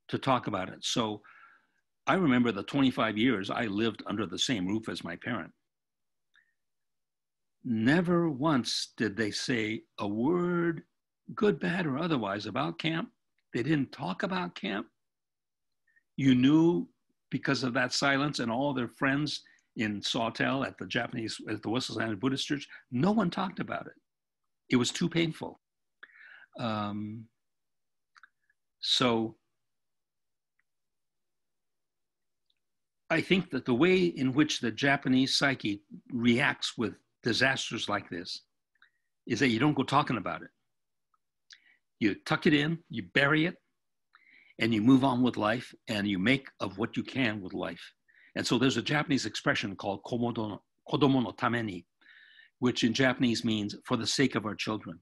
to talk about it. So I remember the 25 years I lived under the same roof as my parent. Never once did they say a word, good, bad, or otherwise, about camp. They didn't talk about camp. You knew because of that silence, and all their friends in Sawtell at the Wessels Island Buddhist Church, no one talked about it. It was too painful. So I think that the way in which the Japanese psyche reacts with disasters like this is that you don't go talking about it. You tuck it in, you bury it, and you move on with life, and you make of what you can with life. And so there's a Japanese expression called kodomo no tameni, which in Japanese means for the sake of our children.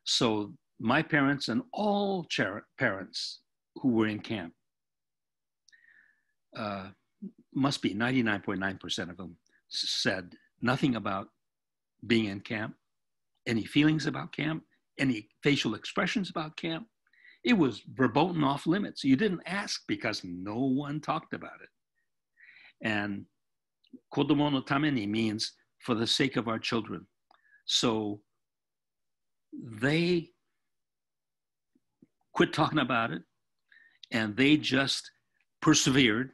So my parents and all parents who were in camp, must be 99.9% of them, said nothing about being in camp, any feelings about camp, any facial expressions about camp. It was verboten off limits. You didn't ask because no one talked about it. And kodomo no tameni means for the sake of our children. So they quit talking about it, and they just persevered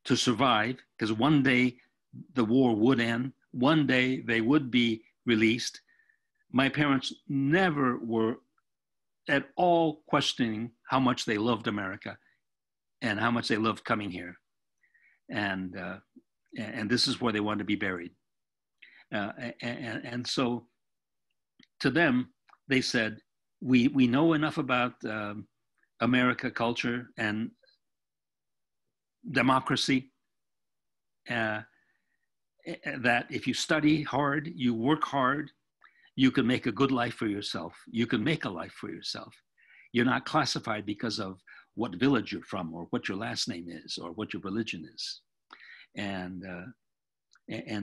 to survive, because one day the war would end. One day they would be released. My parents never were at all questioning how much they loved America and how much they loved coming here. And this is where they wanted to be buried. And so to them, they said, we know enough about America culture and democracy that if you study hard, you work hard, you can make a good life for yourself. You can make a life for yourself. You're not classified because of what village you're from or what your last name is or what your religion is. And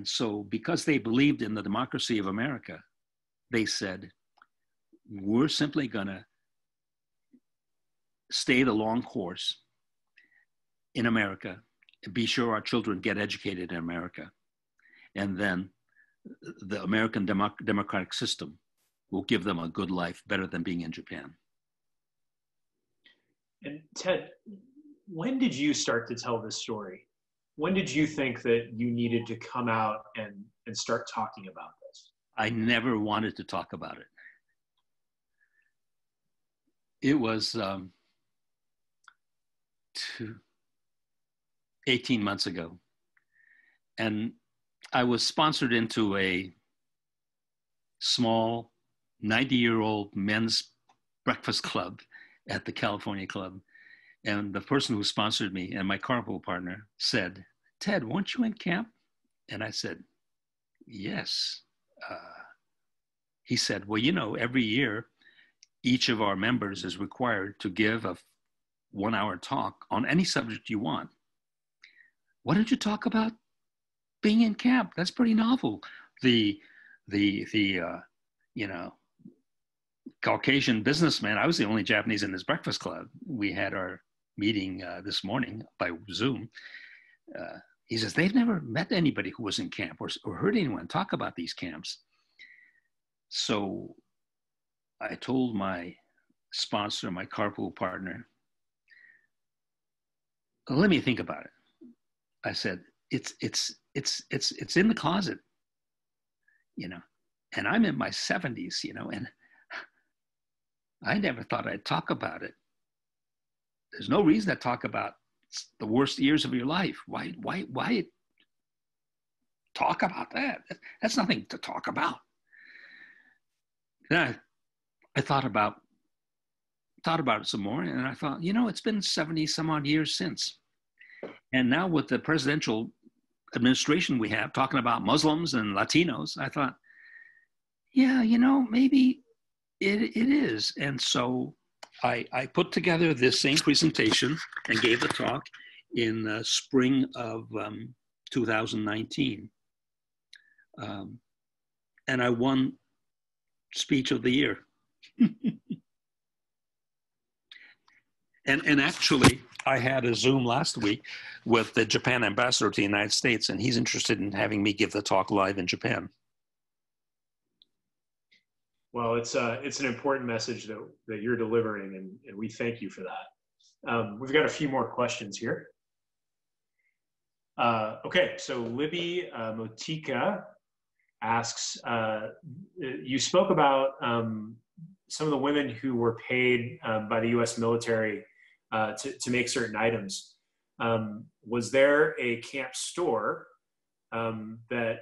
so because they believed in the democracy of America, they said, we're simply gonna stay the long course in America, be sure our children get educated in America. And then the American democratic system will give them a good life, better than being in Japan. And Ted, when did you start to tell this story? When did you think that you needed to come out and start talking about this? I never wanted to talk about it. It was 18 months ago. And I was sponsored into a small 90-year-old men's breakfast club at the California Club. And the person who sponsored me and my carpool partner said, Ted, weren't you in camp? And I said, yes. He said, well, you know, every year, each of our members is required to give a 1-hour talk on any subject you want. Why don't you talk about being in camp? That's pretty novel. The you know, Caucasian businessman, I was the only Japanese in this breakfast club. We had our meeting this morning by Zoom. He says, they've never met anybody who was in camp or heard anyone talk about these camps. So I told my sponsor, my carpool partner, let me think about it. I said, it's in the closet, you know, and I'm in my 70s, you know, and I never thought I'd talk about it. There's no reason to talk about the worst years of your life. Why talk about that? That's nothing to talk about. Then I thought about it some more, and I thought, you know, it's been 70 some odd years since. And now with the presidential administration we have talking about Muslims and Latinos, I thought, yeah, you know, maybe it is. And so I put together this same presentation and gave a talk in spring of 2019. And I won Speech of the Year. And actually, I had a Zoom last week with the Japan ambassador to the United States, and he's interested in having me give the talk live in Japan. Well, it's an important message that you're delivering, and we thank you for that. We've got a few more questions here. Okay, so Libby Motika asks, you spoke about some of the women who were paid by the U.S. military to make certain items. Was there a camp store that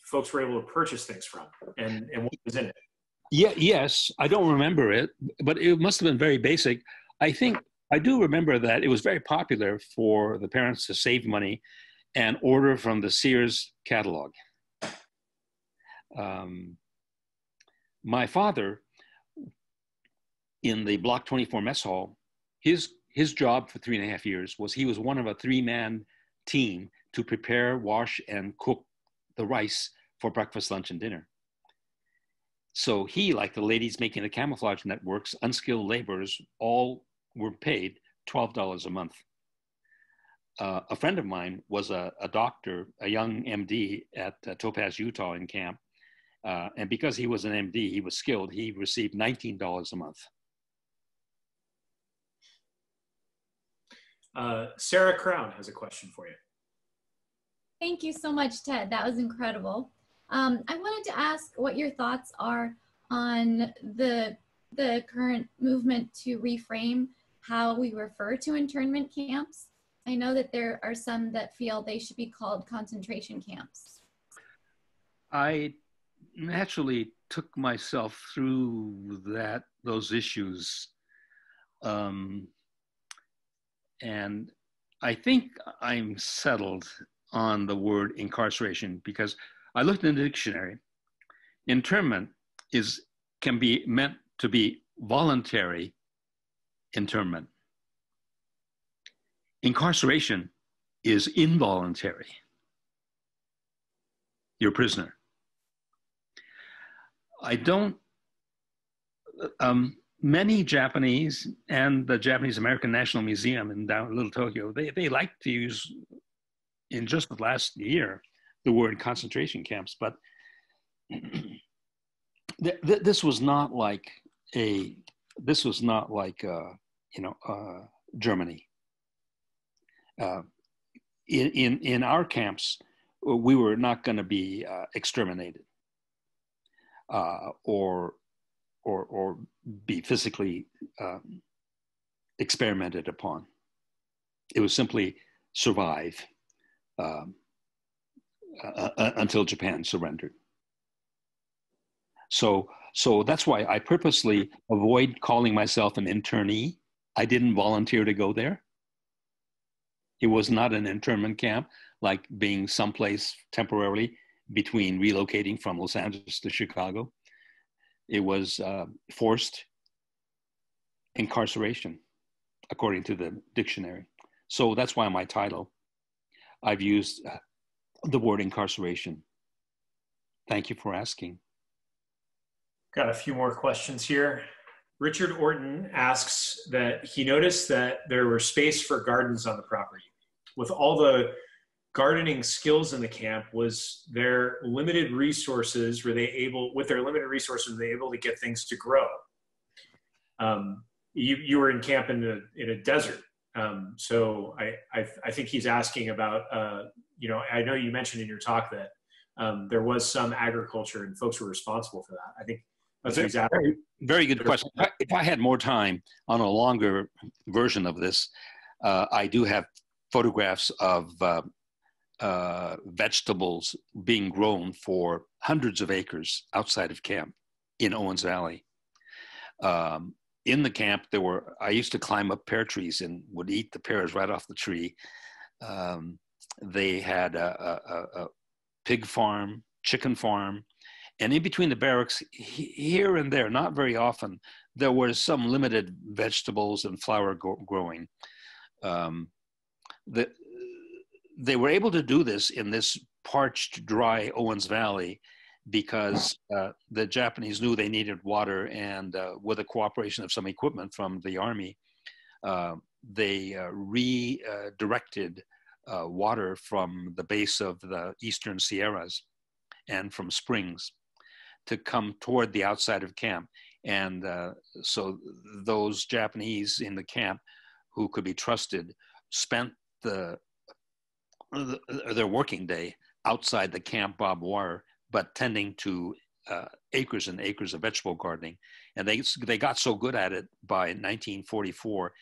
folks were able to purchase things from, and what was in it? Yeah, yes, I don't remember it, but it must have been very basic. I think I do remember that it was very popular for the parents to save money and order from the Sears catalog. My father, in the Block 24 mess hall, his job for 3.5 years was he was one of a 3-man team to prepare, wash, and cook the rice for breakfast, lunch, and dinner. So he, like the ladies making the camouflage networks, unskilled laborers, all were paid $12 a month. A friend of mine was a doctor, a young MD at Topaz, Utah in camp. And because he was an MD, he was skilled, he received $19 a month. Sarah Crown has a question for you. Thank you so much, Ted. That was incredible. I wanted to ask what your thoughts are on the current movement to reframe how we refer to internment camps. I know that there are some that feel they should be called concentration camps. I naturally took myself through those issues. And I think I'm settled on the word incarceration because I looked in the dictionary. Internment can be meant to be voluntary internment. Incarceration is involuntary. You're a prisoner. Many Japanese and the Japanese-American National Museum in down Little Tokyo, they like to use, in just the last year, the word concentration camps, but this was not like Germany. In our camps, we were not going to be exterminated or be physically experimented upon. It was simply survive until Japan surrendered. So that's why I purposely avoid calling myself an internee. I didn't volunteer to go there. It was not an internment camp, like being someplace temporarily between relocating from Los Angeles to Chicago. It was forced incarceration, according to the dictionary. So that's why my title, I've used the word incarceration. Thank you for asking. Got a few more questions here. Richard Orton asks that he noticed that there were space for gardens on the property. With all the gardening skills in the camp, was their limited resources, were they able to get things to grow? You were in camp in a desert. So I think he's asking about, I know you mentioned in your talk that there was some agriculture and folks were responsible for that. I think that's exactly. Very, very good question. If I had more time on a longer version of this, I do have photographs of vegetables being grown for hundreds of acres outside of camp in Owens Valley. In the camp, I used to climb up pear trees and would eat the pears right off the tree. They had a pig farm, chicken farm, and in between the barracks, here and there, not very often, there were some limited vegetables and flower growing. They were able to do this in this parched, dry Owens Valley because the Japanese knew they needed water, and with the cooperation of some equipment from the Army, they redirected water from the base of the eastern Sierras and from springs to come toward the outside of camp. And so those Japanese in the camp who could be trusted spent their working day outside the camp barbed wire, but tending to acres and acres of vegetable gardening. And they got so good at it by 1944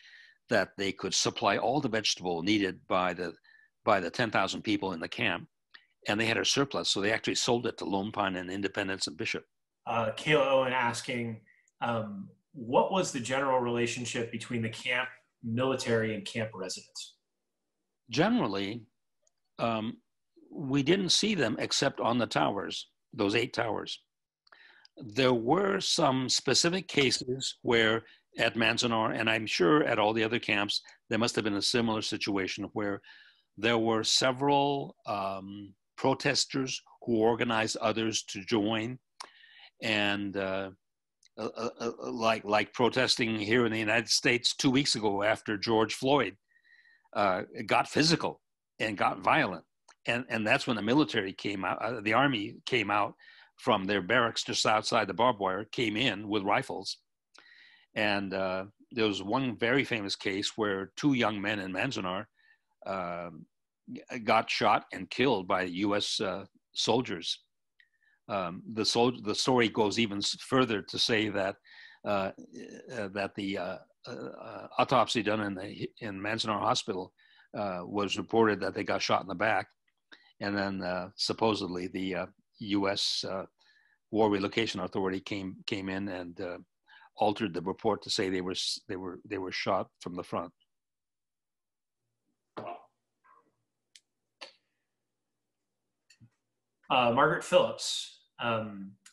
that they could supply all the vegetable needed by the 10,000 people in the camp. And they had a surplus, so they actually sold it to Lone Pine and Independence and Bishop. Kayla Owen asking, what was the general relationship between the camp military and camp residents? Generally, we didn't see them except on the towers, those 8 towers. There were some specific cases where at Manzanar, and I'm sure at all the other camps, there must have been a similar situation where there were several protesters who organized others to join, and like protesting here in the United States 2 weeks ago after George Floyd got physical and got violent. And that's when the military came out, the Army came out from their barracks just outside the barbed wire, came in with rifles. And there was one very famous case where 2 young men in Manzanar got shot and killed by U.S. soldiers. The story goes even further to say that the autopsy done in Manzanar Hospital was reported that they got shot in the back, and then supposedly the U.S. War Relocation Authority came in and altered the report to say they were shot from the front. Margaret Phillips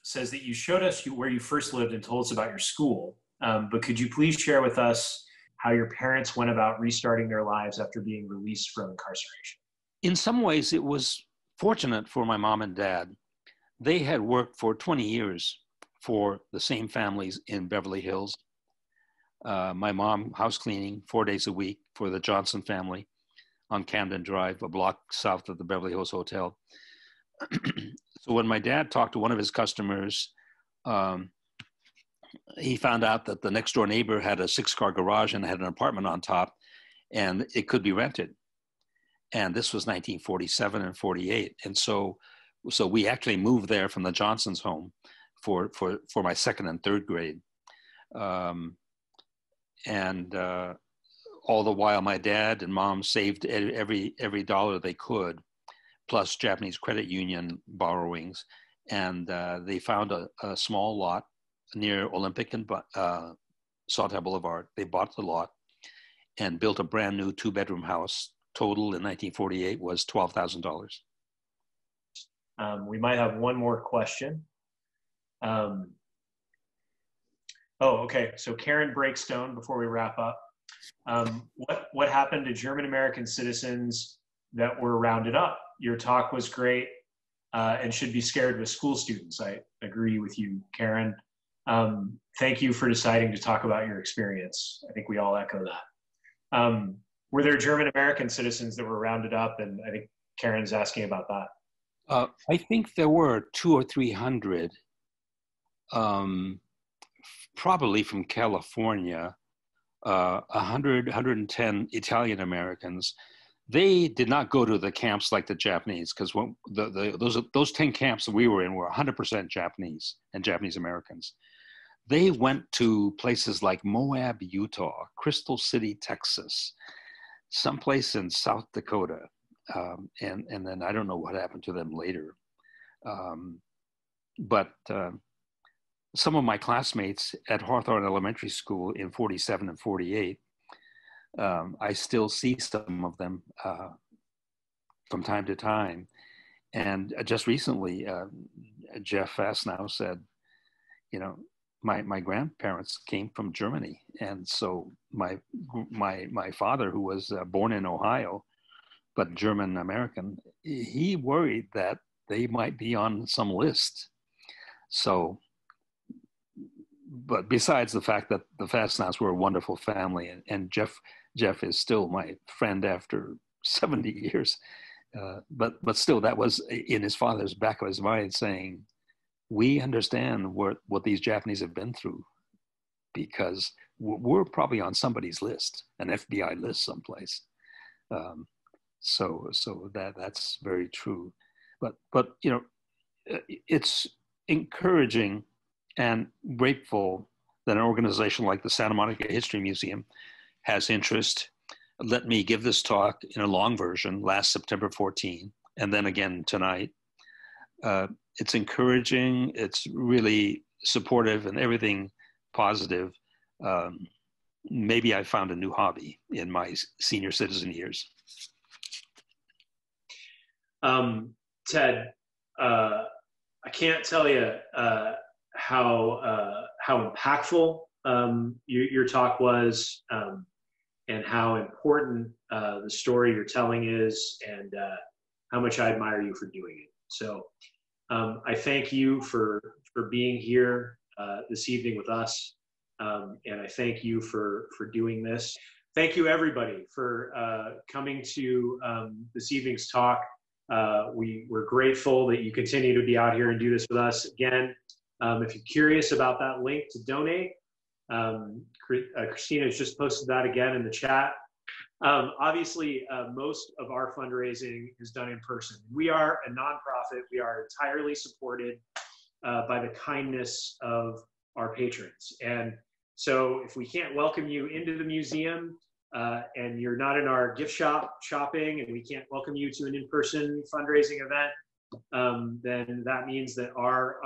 says that you showed us where you first lived and told us about your school, but could you please share with us how your parents went about restarting their lives after being released from incarceration? In some ways, it was fortunate for my mom and dad. They had worked for 20 years for the same families in Beverly Hills. My mom house cleaning 4 days a week for the Johnson family on Camden Drive, a block south of the Beverly Hills Hotel. So when my dad talked to one of his customers, he found out that the next door neighbor had a 6-car garage and had an apartment on top, and it could be rented. And this was 1947 and 48. And so we actually moved there from the Johnson's home for my second and third grade. And all the while, my dad and mom saved every dollar they could, plus Japanese credit union borrowings. And they found a small lot near Olympic and Sawtelle Boulevard. They bought the lot and built a brand new 2-bedroom house. Total in 1948 was $12,000. We might have one more question. Okay. So Karen Breakstone, before we wrap up, what happened to German American citizens that were rounded up? Your talk was great and should be scared with school students. I agree with you, Karen. Thank you for deciding to talk about your experience. I think we all echo that. Were there German American citizens that were rounded up? And I think Karen's asking about that. I think there were 200 or 300, probably from California, 100, 110 Italian Americans. They did not go to the camps like the Japanese, because those 10 camps that we were in were 100% Japanese and Japanese Americans. They went to places like Moab, Utah, Crystal City, Texas, someplace in South Dakota. And then I don't know what happened to them later. But some of my classmates at Hawthorne Elementary School in 47 and 48, I still see some of them from time to time. And just recently, Jeff Fassnow said, my grandparents came from Germany. And so my father, who was born in Ohio, but German American, he worried that they might be on some list. So, but besides the fact that the Fassnows were a wonderful family, and Jeff is still my friend after 70 years, but still, that was in his father's back of his mind, saying, we understand what these Japanese have been through, because we're probably on somebody's list, an FBI list someplace. So that's very true. But it's encouraging and grateful that an organization like the Santa Monica History Museum has interest. Let me give this talk in a long version last September 14, and then again tonight. It's encouraging, it's really supportive and everything positive. Maybe I found a new hobby in my senior citizen years. Ted, I can't tell you how impactful your talk was, and how important the story you're telling is, and how much I admire you for doing it. So I thank you for being here this evening with us, and I thank you for doing this. Thank you, everybody, for coming to this evening's talk. We're grateful that you continue to be out here and do this with us. Again, if you're curious about that link to donate, Christina has just posted that again in the chat. Obviously, most of our fundraising is done in person. We are a nonprofit. We are entirely supported by the kindness of our patrons. And so if we can't welcome you into the museum and you're not in our gift shop shopping, and we can't welcome you to an in-person fundraising event, then that means that our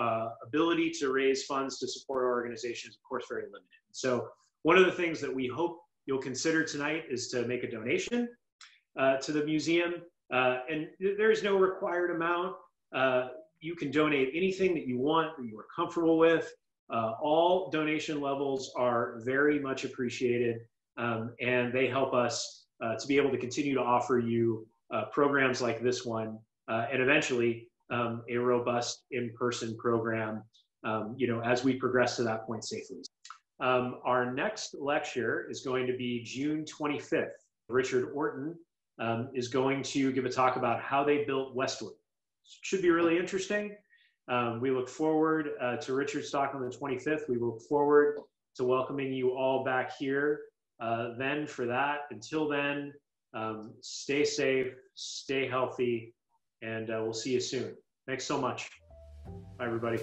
ability to raise funds to support our organization is, of course, very limited. So one of the things that we hope you'll consider tonight is to make a donation to the museum. And there's no required amount. You can donate anything that you want, that you are comfortable with. All donation levels are very much appreciated, and they help us to be able to continue to offer you programs like this one, and eventually a robust in-person program, as we progress to that point safely. Our next lecture is going to be June 25th. Richard Orton is going to give a talk about how they built Westwood. Should be really interesting. We look forward to Richard's talk on the 25th. We look forward to welcoming you all back here then for that. Until then, stay safe, stay healthy, and we'll see you soon. Thanks so much. Bye, everybody.